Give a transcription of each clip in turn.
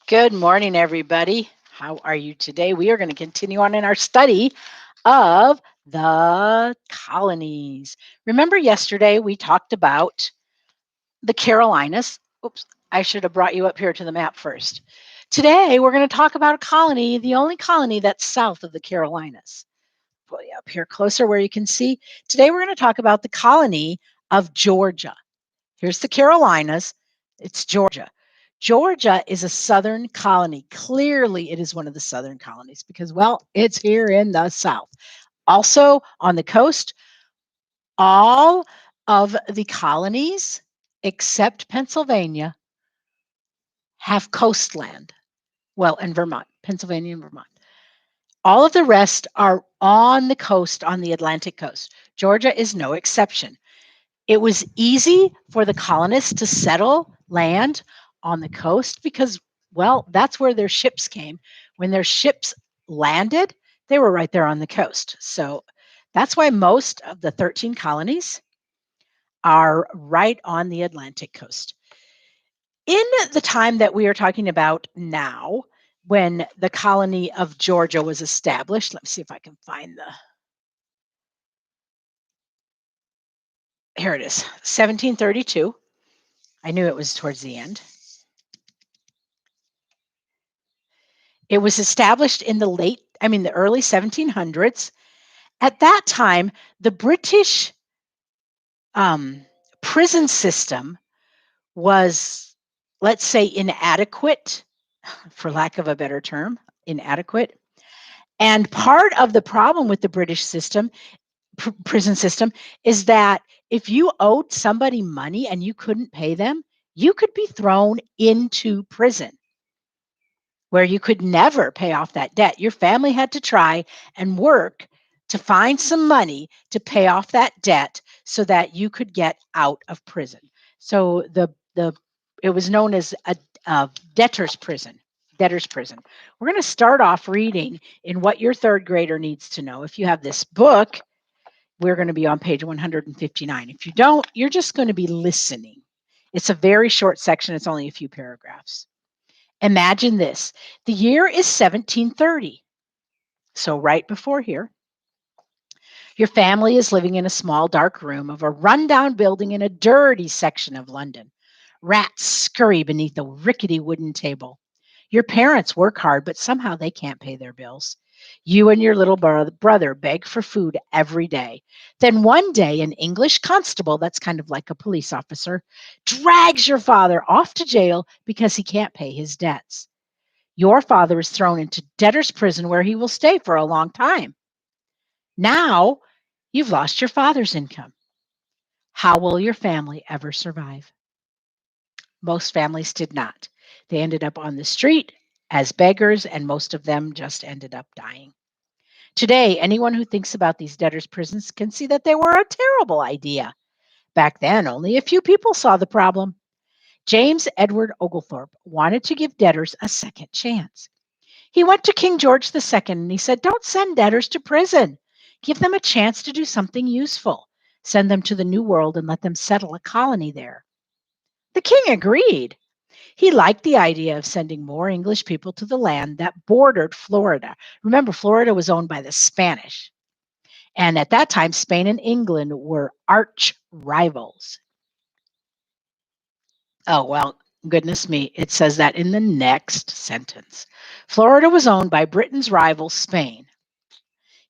Good morning, everybody. How are you today? We are going to continue on in our study of the colonies. Remember, yesterday we talked about the Carolinas. Oops, I should have brought you up here to the map first. Today we're going to talk about a colony, the only colony that's south of the Carolinas. Pull you up here closer where you can see. Today we're going to talk about the colony of Georgia. Here's the Carolinas. It's Georgia. Georgia is a southern colony. Clearly, it is one of the southern colonies because, well, it's here in the south. Also, on the coast, all of the colonies except Pennsylvania have coastland. Well, and Vermont, Pennsylvania and Vermont. All of the rest are on the coast, on the Atlantic coast. Georgia is no exception. It was easy for the colonists to settle land on the coast because, well, that's where their ships came. When their ships landed, they were right there on the coast. So that's why most of the 13 colonies are right on the Atlantic coast. In the time that we are talking about now, when the colony of Georgia was established, let me see if I can find the. Here it is, 1732. I knew it was towards the end. It was established in the early 1700s. At that time, the British prison system was, let's say, inadequate, for lack of a better term, inadequate. And part of the problem with the British prison system, is that if you owed somebody money and you couldn't pay them, you could be thrown into prison where you could never pay off that debt. Your family had to try and work to find some money to pay off that debt so that you could get out of prison. So it was known as a debtor's prison. Debtor's prison. We're going to start off reading in what your third grader needs to know. If you have this book, we're going to be on page 159. If you don't, you're just going to be listening. It's a very short section. It's only a few paragraphs. Imagine this. The year is 1730. So right before here, your family is living in a small dark room of a rundown building in a dirty section of London. Rats scurry beneath a rickety wooden table. Your parents work hard, but somehow they can't pay their bills. You and your little brother beg for food every day. Then one day, an English constable, that's kind of like a police officer, drags your father off to jail because he can't pay his debts. Your father is thrown into debtor's prison where he will stay for a long time. Now you've lost your father's income. How will your family ever survive? Most families did not. They ended up on the street as beggars, and most of them just ended up dying. Today, anyone who thinks about these debtors' prisons can see that they were a terrible idea. Back then, only a few people saw the problem. James Edward Oglethorpe wanted to give debtors a second chance. He went to King George II and he said, "Don't send debtors to prison. Give them a chance to do something useful. Send them to the New World and let them settle a colony there." The king agreed. He liked the idea of sending more English people to the land that bordered Florida. Remember, Florida was owned by the Spanish. And at that time, Spain and England were arch rivals. Oh, well, goodness me. It says that in the next sentence. Florida was owned by Britain's rival, Spain.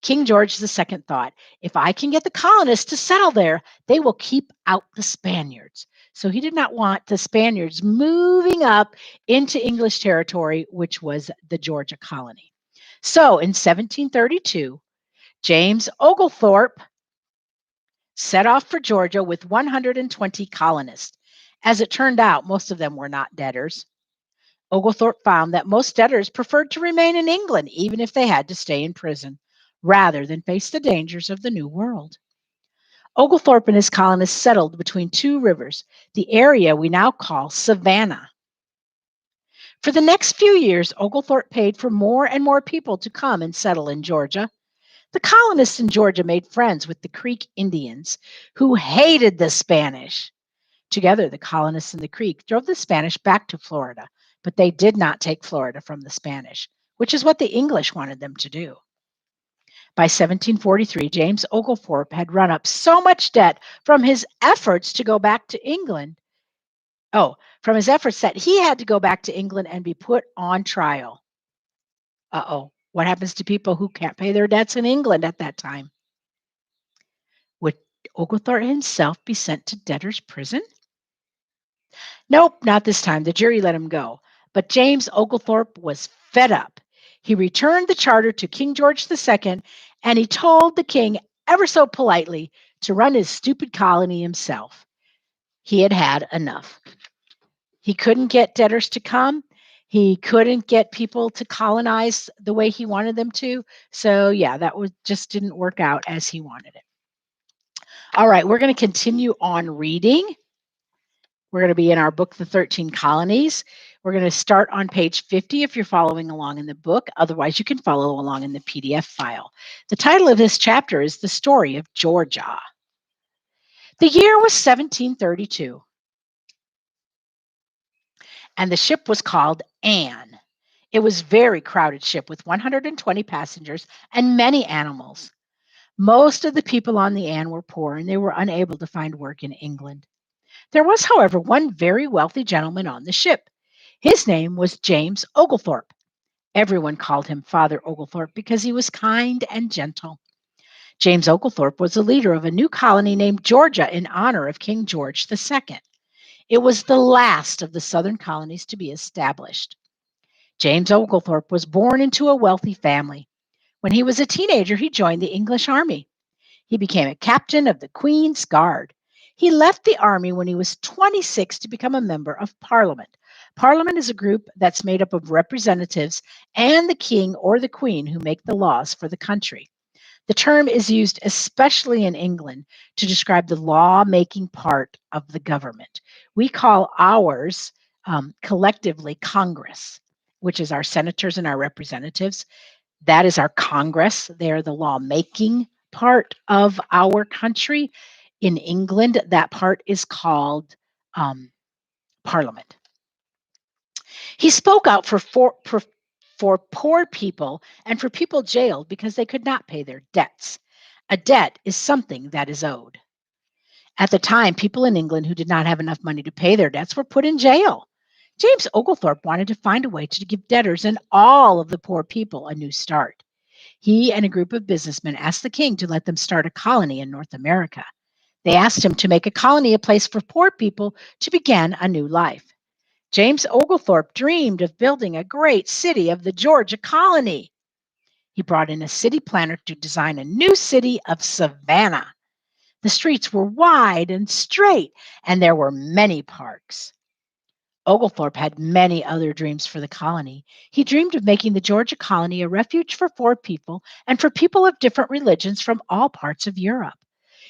King George II thought, if I can get the colonists to settle there, they will keep out the Spaniards. So he did not want the Spaniards moving up into English territory, which was the Georgia colony. So in 1732, James Oglethorpe set off for Georgia with 120 colonists. As it turned out, most of them were not debtors. Oglethorpe found that most debtors preferred to remain in England, even if they had to stay in prison, rather than face the dangers of the New World. Oglethorpe and his colonists settled between two rivers, the area we now call Savannah. For the next few years, Oglethorpe paid for more and more people to come and settle in Georgia. The colonists in Georgia made friends with the Creek Indians, who hated the Spanish. Together, the colonists in the Creek drove the Spanish back to Florida. but they did not take Florida from the Spanish, which is what the English wanted them to do. By 1743, James Oglethorpe had run up so much debt from his efforts to go back to England. Oh, from his efforts that he had to go back to England and be put on trial. Uh-oh. What happens to people who can't pay their debts in England at that time? Would Oglethorpe himself be sent to debtor's prison? Nope, not this time. The jury let him go. But James Oglethorpe was fed up. He returned the charter to King George II, and he told the king ever so politely to run his stupid colony himself. He had had enough. He couldn't get debtors to come. He couldn't get people to colonize the way he wanted them to. So yeah, that was just didn't work out as he wanted it. All right, we're going to continue on reading. We're going to be in our book, The 13 Colonies. We're going to start on page 50 if you're following along in the book. Otherwise, you can follow along in the PDF file. The title of this chapter is The Story of Georgia. The year was 1732, and the ship was called Anne. It was a very crowded ship with 120 passengers and many animals. Most of the people on the Anne were poor, and they were unable to find work in England. There was, however, one very wealthy gentleman on the ship. His name was James Oglethorpe. Everyone called him Father Oglethorpe because he was kind and gentle. James Oglethorpe was the leader of a new colony named Georgia in honor of King George II. It was the last of the southern colonies to be established. James Oglethorpe was born into a wealthy family. When he was a teenager, he joined the English army. He became a captain of the Queen's Guard. He left the army when he was 26 to become a member of Parliament. Parliament is a group that's made up of representatives and the king or the queen who make the laws for the country. The term is used especially in England to describe the law-making part of the government. We call ours collectively Congress, which is our senators and our representatives. That is our Congress. They are the law-making part of our country. In England, that part is called Parliament. He spoke out for poor people and for people jailed because they could not pay their debts. A debt is something that is owed. At the time, people in England who did not have enough money to pay their debts were put in jail. James Oglethorpe wanted to find a way to give debtors and all of the poor people a new start. He and a group of businessmen asked the king to let them start a colony in North America. They asked him to make a colony a place for poor people to begin a new life. James Oglethorpe dreamed of building a great city of the Georgia colony. He brought in a city planner to design a new city of Savannah. The streets were wide and straight, and there were many parks. Oglethorpe had many other dreams for the colony. He dreamed of making the Georgia colony a refuge for poor people and for people of different religions from all parts of Europe.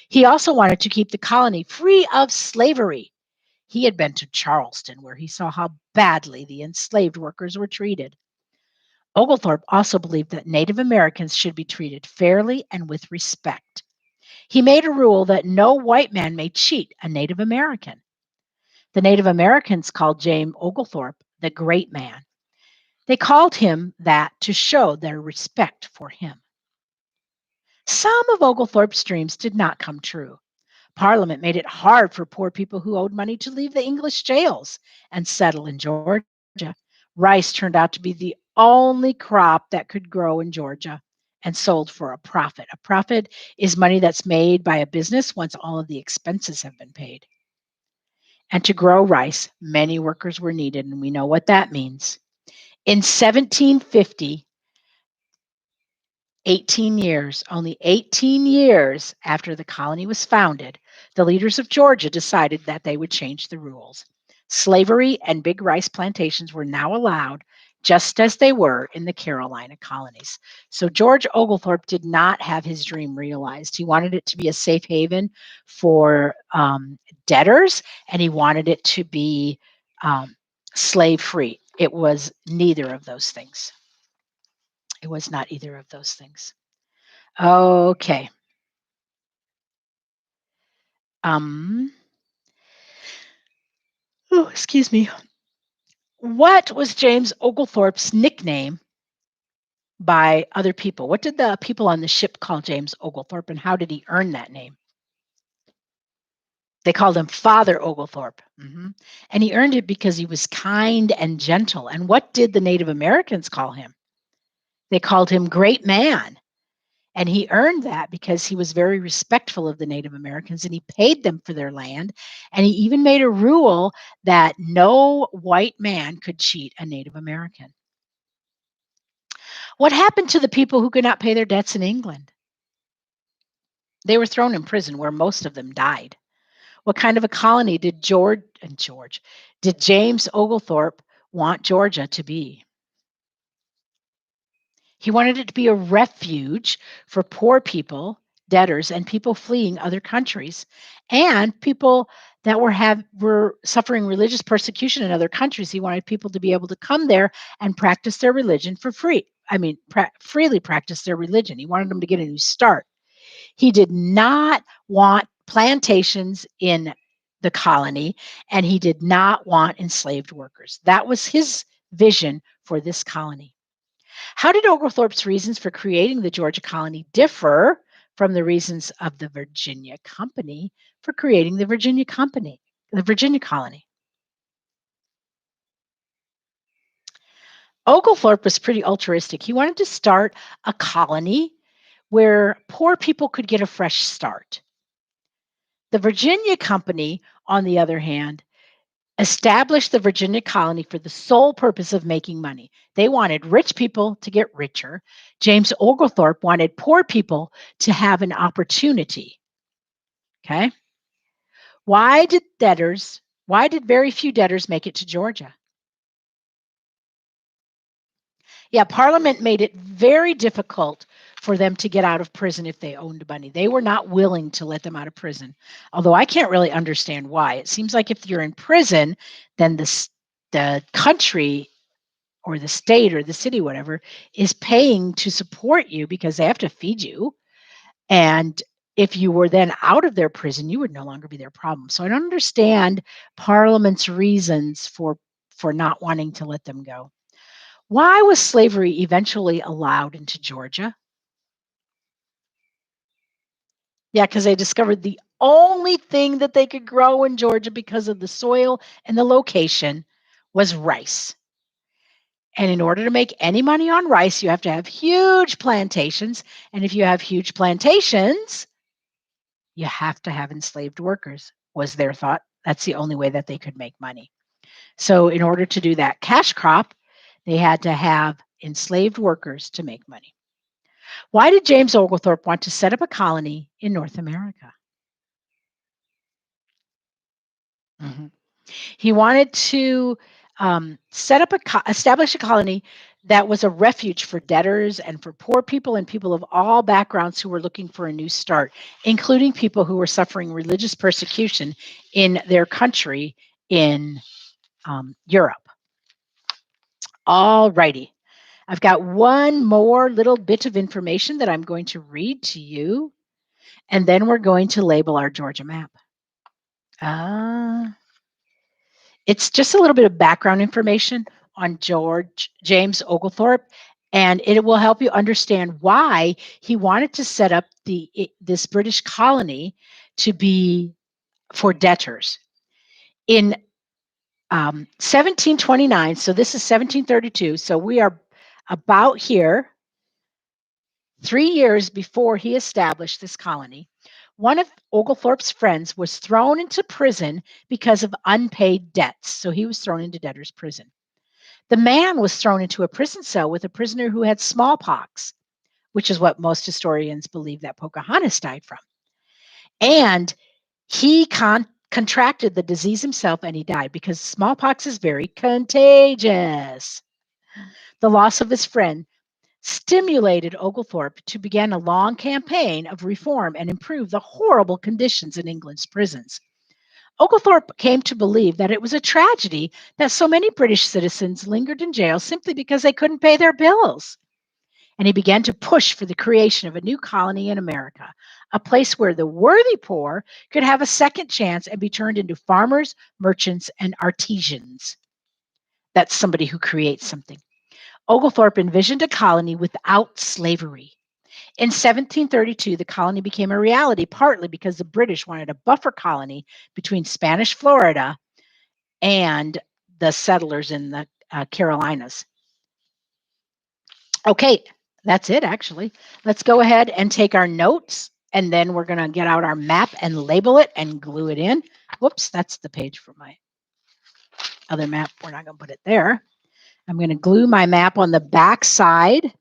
He also wanted to keep the colony free of slavery. He had been to Charleston, where he saw how badly the enslaved workers were treated. Oglethorpe also believed that Native Americans should be treated fairly and with respect. He made a rule that no white man may cheat a Native American. The Native Americans called James Oglethorpe the Great Man. They called him that to show their respect for him. Some of Oglethorpe's dreams did not come true. Parliament made it hard for poor people who owed money to leave the English jails and settle in Georgia. Rice turned out to be the only crop that could grow in Georgia and sold for a profit. A profit is money that's made by a business once all of the expenses have been paid. And to grow rice, many workers were needed, and we know what that means. In 1750, only 18 years after the colony was founded, the leaders of Georgia decided that they would change the rules. Slavery and big rice plantations were now allowed, just as they were in the Carolina colonies. So George Oglethorpe did not have his dream realized. He wanted it to be a safe haven for debtors, and he wanted it to be slave free. It was neither of those things. It was not either of those things. Okay. Um, oh, excuse me. What was James Oglethorpe's nickname by other people? What did the people on the ship call James Oglethorpe, and how did he earn that name? They called him Father Oglethorpe. And he earned it because he was kind and gentle. And what did the Native Americans call him? They called him Great Man. And he earned that because he was very respectful of the Native Americans and he paid them for their land. And he even made a rule that no white man could cheat a Native American. What happened to the people who could not pay their debts in England? They were thrown in prison where most of them died. What kind of a colony did did James Oglethorpe want Georgia to be? He wanted it to be a refuge for poor people, debtors, and people fleeing other countries, and people that were suffering religious persecution in other countries. He wanted people to be able to come there and practice their religion for free. I mean, freely practice their religion. He wanted them to get a new start. He did not want plantations in the colony, and he did not want enslaved workers. That was his vision for this colony. How did Oglethorpe's reasons for creating the Georgia colony differ from the reasons of the Virginia Company for creating the Virginia colony? Oglethorpe was pretty altruistic. He wanted to start a colony where poor people could get a fresh start. The Virginia Company, on the other hand, established the Virginia colony for the sole purpose of making money. They wanted rich people to get richer. James Oglethorpe wanted poor people to have an opportunity. Okay? Why did very few debtors make it to Georgia? Yeah, Parliament made it very difficult for them to get out of prison if they owned money. They were not willing to let them out of prison. Although I can't really understand why. It seems like if you're in prison, then the country or the state or the city, whatever, is paying to support you because they have to feed you. And if you were then out of their prison, you would no longer be their problem. So I don't understand Parliament's reasons for not wanting to let them go. Why was slavery eventually allowed into Georgia? Yeah, because they discovered the only thing that they could grow in Georgia because of the soil and the location was rice. And in order to make any money on rice, you have to have huge plantations. And if you have huge plantations, you have to have enslaved workers, was their thought. That's the only way that they could make money. So, in order to do that cash crop, they had to have enslaved workers to make money. Why did James Oglethorpe want to set up a colony in North America? Mhm. He wanted to establish a colony that was a refuge for debtors and for poor people and people of all backgrounds who were looking for a new start, including people who were suffering religious persecution in their country in Europe. All righty. I've got one more little bit of information that I'm going to read to you, and then we're going to label our Georgia map. It's just a little bit of background information on James Oglethorpe, and it will help you understand why he wanted to set up this British colony to be for debtors. In 1729, so this is 1732, so we are about here, 3 years before he established this colony. One of Oglethorpe's friends was thrown into prison because of unpaid debts. So he was thrown into debtor's prison. The man was thrown into a prison cell with a prisoner who had smallpox, which is what most historians believe that Pocahontas died from. And he contracted the disease himself and he died because smallpox is very contagious. The loss of his friend stimulated Oglethorpe to begin a long campaign of reform and improve the horrible conditions in England's prisons. Oglethorpe came to believe that it was a tragedy that so many British citizens lingered in jail simply because they couldn't pay their bills. And he began to push for the creation of a new colony in America, a place where the worthy poor could have a second chance and be turned into farmers, merchants, and artisans. That's somebody who creates something. Oglethorpe envisioned a colony without slavery. In 1732, the colony became a reality, partly because the British wanted a buffer colony between Spanish Florida and the settlers in the Carolinas. Okay, that's it, actually. Let's go ahead and take our notes, and then we're going to get out our map and label it and glue it in. Whoops, that's the page for my other map. We're not going to put it there. I'm going to glue my map on the back side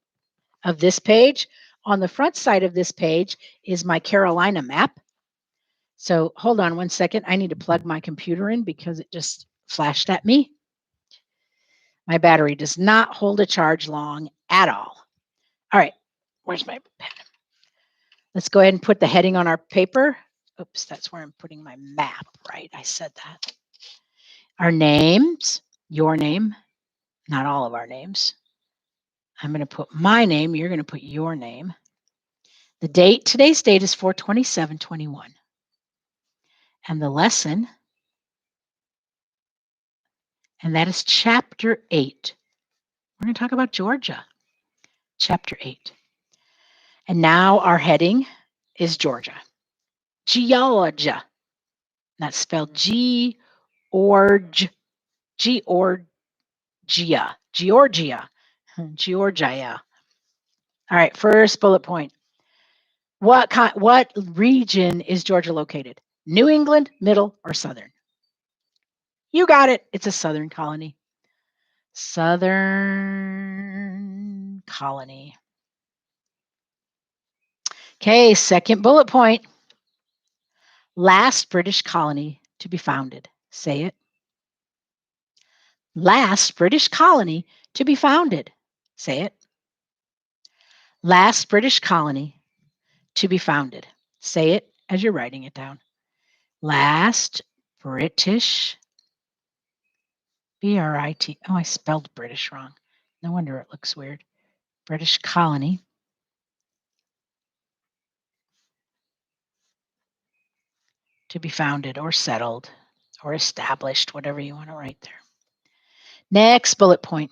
of this page. On the front side of this page is my Carolina map. So hold on one second. I need to plug my computer in because it just flashed at me. My battery does not hold a charge long at all. All right, where's my pen? Let's go ahead and put the heading on our paper. Oops, that's where I'm putting my map, right? I said that. Our names, your name, not all of our names. I'm going to put my name. You're going to put your name. The date, today's date is 4/27/21. And the lesson, and that is chapter 8. We're going to talk about Georgia, chapter 8. And now our heading is Georgia. Georgia. That's spelled Georgia. Georgia. Georgia. Georgia. All right, first bullet point. What region is Georgia located? New England, middle, or southern? You got it. It's a southern colony. Southern colony. Okay, second bullet point. Last British colony to be founded. Say it. Last British colony to be founded. Say it. Last British colony to be founded. Say it as you're writing it down. Last British, B-R-I-T. Oh, I spelled British wrong. No wonder it looks weird. British colony to be founded or settled or established, whatever you want to write there. Next bullet point.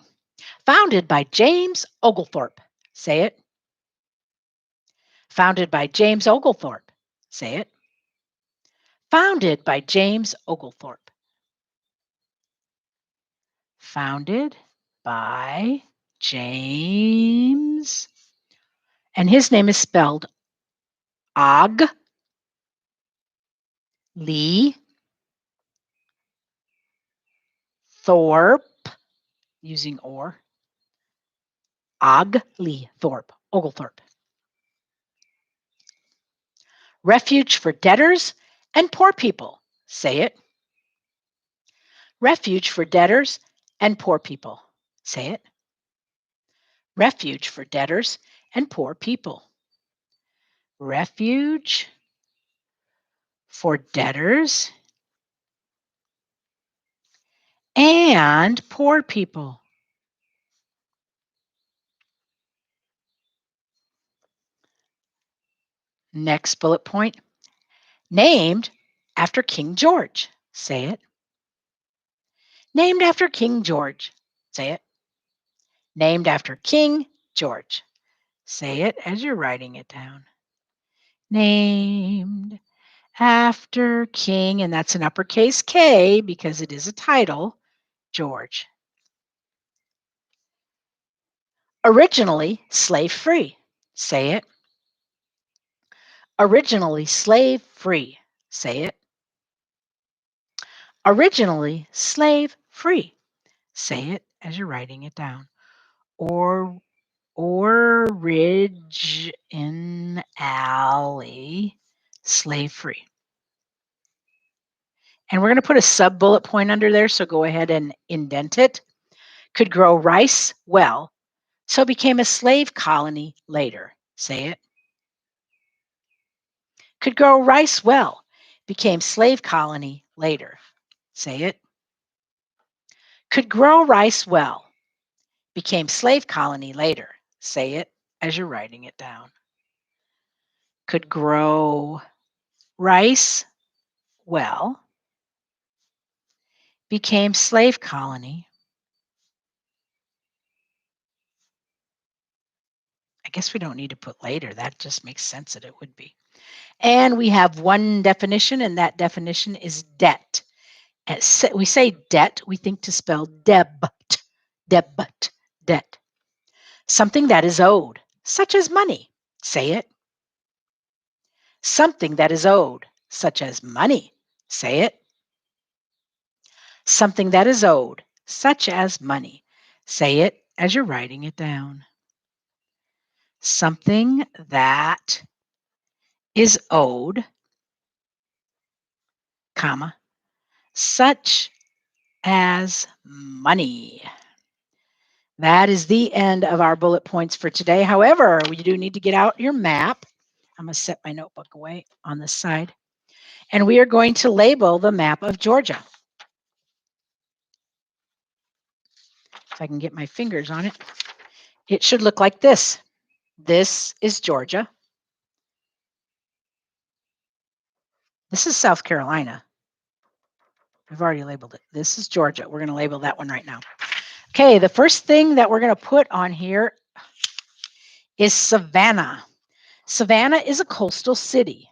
Founded by James Oglethorpe. Say it. Founded by James Oglethorpe. Say it. Founded by James Oglethorpe. Founded by James, and his name is spelled Og Lee Thorpe, using or. Og Lee Thorpe, Oglethorpe. Refuge for debtors and poor people. Say it. Refuge for debtors and poor people. Say it. Refuge for debtors and poor people. Refuge for debtors and poor people. Next bullet point. Named after King George. Say it. Named after King George. Say it. Named after King George. Say it as you're writing it down. Named after King, and that's an uppercase K because it is a title, George. Originally slave-free. Say it. Originally slave-free. Say it. Originally slave-free. Say it as you're writing it down. Originally slave-free. And we're going to put a sub bullet point under there, so go ahead and indent it. Could grow rice well, so became a slave colony later. Say it. Could grow rice well, became slave colony later. Say it. Could grow rice well, became slave colony later. Say it as you're writing it down. Could grow rice well, became slave colony I guess we don't need to put later. That just makes sense that it would be. And we have one definition, and that definition is debt. We say debt, we think to spell debt, debt. Something that is owed, such as money. Say it. Something that is owed, such as money. Say it. Something that is owed, such as money. Say it as you're writing it down. Something that is owed, comma, such as money. That is the end of our bullet points for today. However, we do need to get out your map. I'm going to set my notebook away on the side. And we are going to label the map of Georgia. If I can get my fingers on it, it should look like this. This is Georgia. This is South Carolina. We've already labeled it. This is Georgia. We're going to label that one right now. Okay, the first thing that we're going to put on here is Savannah. Savannah is a coastal city.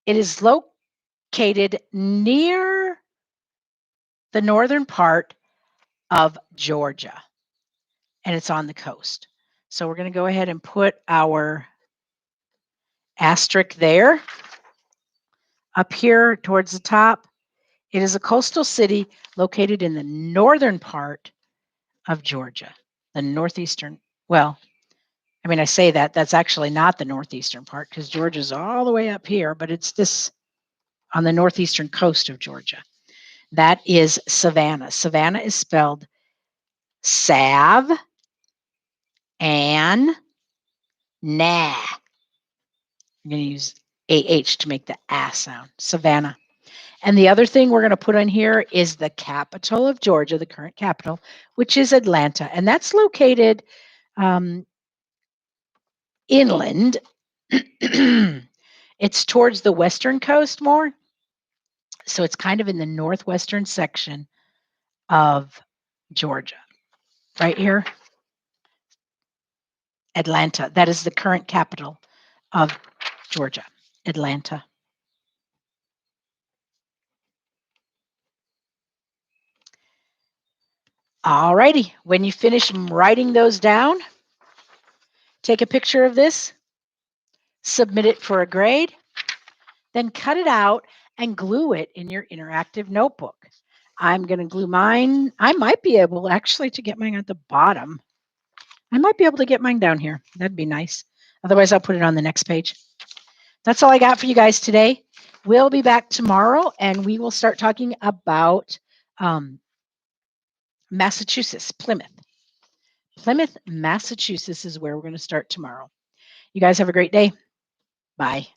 It is located near the northern part of Georgia, and it's on the coast. So we're going to go ahead and put our asterisk there. Up here towards the top, it is a coastal city located in the northern part of Georgia, the northeastern. Well, I mean, I say that, that's actually not the northeastern part because Georgia's all the way up here, but it's this on the northeastern coast of Georgia. That is Savannah. Savannah is spelled Sav and nah. I'm going to use AH to make the ah sound. Savannah. And the other thing we're going to put on here is the capital of Georgia, the current capital, which is Atlanta. And that's located inland. It's towards the western coast more. So it's kind of in the northwestern section of Georgia. Right here. Atlanta. That is the current capital of Georgia. Atlanta. All righty. When you finish writing those down, take a picture of this, submit it for a grade, then cut it out and glue it in your interactive notebook. I'm going to glue mine. I might be able actually to get mine at the bottom. I might be able to get mine down here. That'd be nice. Otherwise, I'll put it on the next page. That's all I got for you guys today. We'll be back tomorrow, and we will start talking about Massachusetts, Plymouth. Plymouth, Massachusetts is where we're going to start tomorrow. You guys have a great day. Bye.